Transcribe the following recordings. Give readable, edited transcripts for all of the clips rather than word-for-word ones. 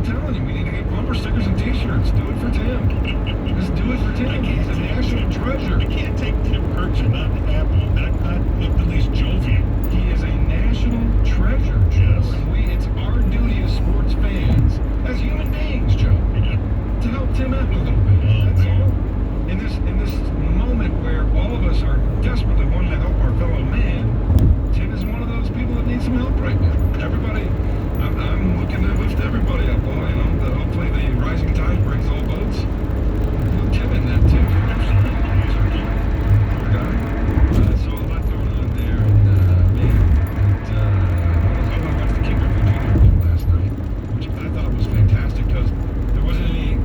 I'm telling you, we need to get bumper stickers and T-shirts. Do it for Tim. Just do it for Tim. He's a national treasure. I can't take Tim Kurtz and not have him. Not at least jovial. He is a national treasure, Joe. Yes. And it's our duty as sports fans, as human beings, Joe, to help Tim out a little bit. That's all. In this moment where all of us are desperately wanting to help our fellow man, Tim is one of those people that needs some help right now. Everybody, I'm looking to lift everybody up, boy. You know, hopefully the rising tide brings all boats. Put Tim in that too. So a lot going on there, and I watched the King Griffey Jr. game last night, which I thought was fantastic because there wasn't any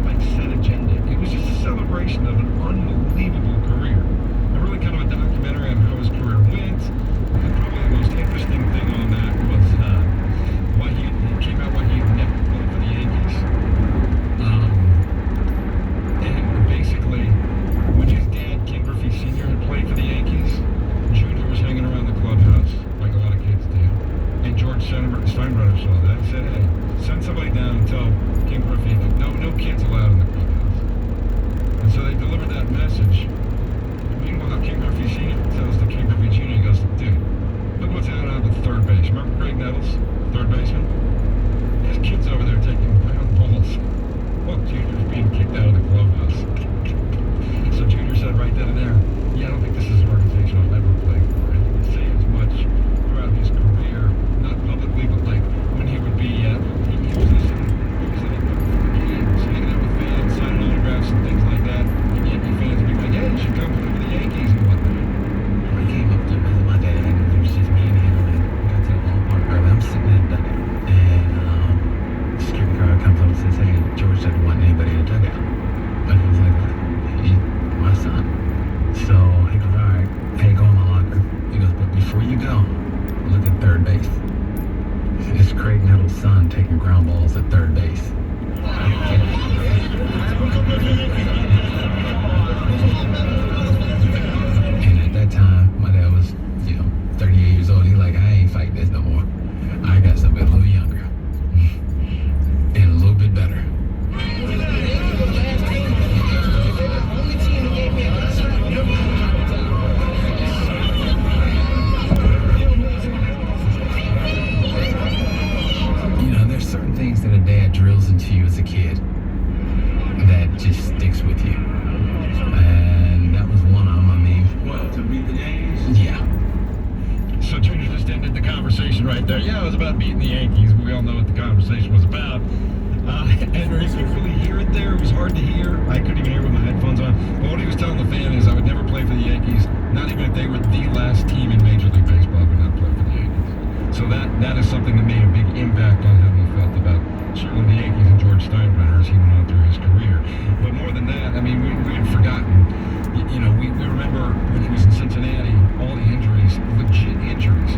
like set agenda. It was just a celebration of an unbelievable career. And really kind of a documentary on how his career went. And probably the most interesting thing on that was why he came out why he had never played for the Yankees. And basically, when his dad, King Griffey Sr., had played for the Yankees, Junior was hanging around the clubhouse, like a lot of kids do. And George Steinbrenner saw that and said, hey, send somebody down and tell King Griffey that no kids allowed in the clubhouse. And so they delivered that message. And meanwhile, King Griffey Sr. tells the King Griffey Jr., he goes, dude, look what's happening out at third base. Remember Craig Nettles, third baseman? His kid's over there taking ground balls. Well, Junior's being kicked out of the clubhouse. So Junior said right then and there, yeah, I don't think this is an organization I'll ever play for. And he would say as much throughout his career, not publicly, but like when he would be, he was listening, games, hanging out with fans, signing autographs and things like that. And Yankee fans would be like, hey, you should come play for the Yankees and whatnot. I came up to visit my dad, and it was just me and him, and got to the ballpark early. I'm sitting in the dugout, and security guard comes up and says, hey, George doesn't want anybody in the dugout. But he was like, he's my son. So he goes, all right, hey, go in my locker. He goes, but before you go, look at third base. It's Craig Nettles' son taking ground balls at third base. And at that time, my dad was, 38 years old. He's like, I ain't fighting this no more. I got something a little younger. And a little bit better. There's certain things that a dad drills into you as a kid that just sticks with you. And that was one of them. I mean, What, to beat the Yankees? yeah. So Junior just ended the conversation right there. Yeah, it was about beating the Yankees. We all know what the conversation was about. And you could really hear it there. It was hard to hear. I couldn't even hear with my headphones on. But what he was telling the fan is I would never play for the Yankees, not even if they were the last team in Major League Baseball. I would not play for the Yankees. So that is something that made a big impact on how he felt about certainly the Yankees and George Steinbrenner as he went on through his career. But more than that, I mean, we had forgotten. We remember when he was in Cincinnati, all the injuries, legit injuries,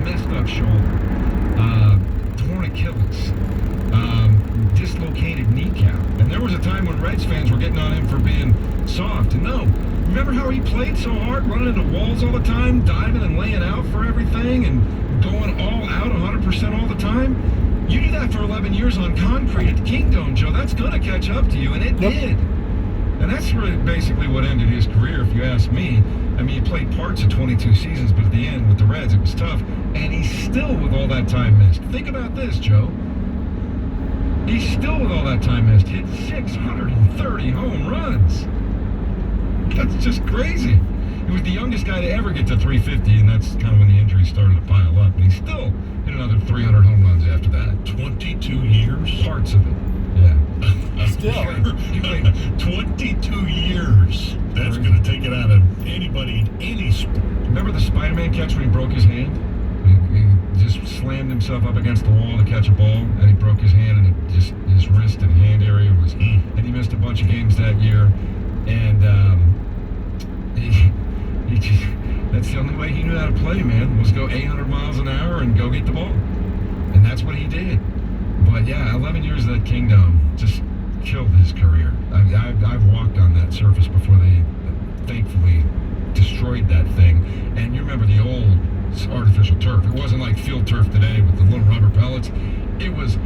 messed up shoulder, torn Achilles, dislocated kneecap. And there was a time when Reds fans were getting on him for being soft. And no, remember how he played so hard, running into walls all the time, diving and laying out for everything, and going all out 100% all the time? You do that for 11 years on concrete at the Kingdome, Joe. That's going to catch up to you, and it did. And that's really basically what ended his career, if you ask me. I mean, he played parts of 22 seasons, but at the end with the Reds, it was tough. And he's still, with all that time missed. Think about this, Joe. He's still, with all that time missed, hit 630 home runs. That's just crazy. He was the youngest guy to ever get to 350, and that's kind of when the injuries started to pile up. And he still hit another 300 home runs after that. 22 years? Parts of it, yeah. Still. He played 22 years. That's going to take it out of anybody in any sport. Remember the Spider-Man catch when he broke his hand? He just slammed himself up against the wall to catch a ball, and he broke his hand, and it just his wrist and hand area was... And he missed a bunch of games that year. And he just... That's the only way he knew how to play, man, was go 800 miles an hour and go get the ball. And that's what he did. But yeah, 11 years of that Kingdome just killed his career. I've walked on that surface before they thankfully destroyed that thing. And you remember the old artificial turf. It wasn't like field turf today with the little rubber pellets. It was